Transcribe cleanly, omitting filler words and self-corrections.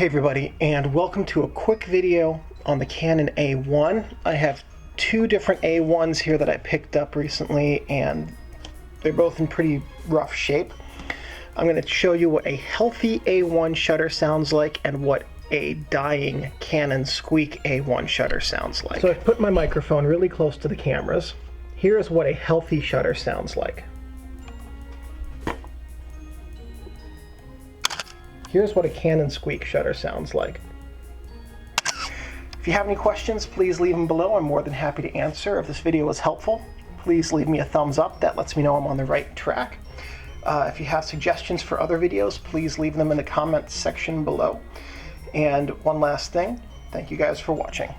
Hey everybody, and welcome to a quick video on the Canon A1. I have two different A1s here that I picked up recently, and they're both in pretty rough shape. I'm going to show you what a healthy A1 shutter sounds like and what a dying Canon Squeak A1 shutter sounds like. So I've put my microphone really close to the cameras. Here's what a healthy shutter sounds like. Here's what a Canon Squeak shutter sounds like. If you have any questions, please leave them below. I'm more than happy to answer. If this video was helpful, please leave me a thumbs up. That lets me know I'm on the right track. If you have suggestions for other videos, please leave them in the comments section below. And one last thing, thank you guys for watching.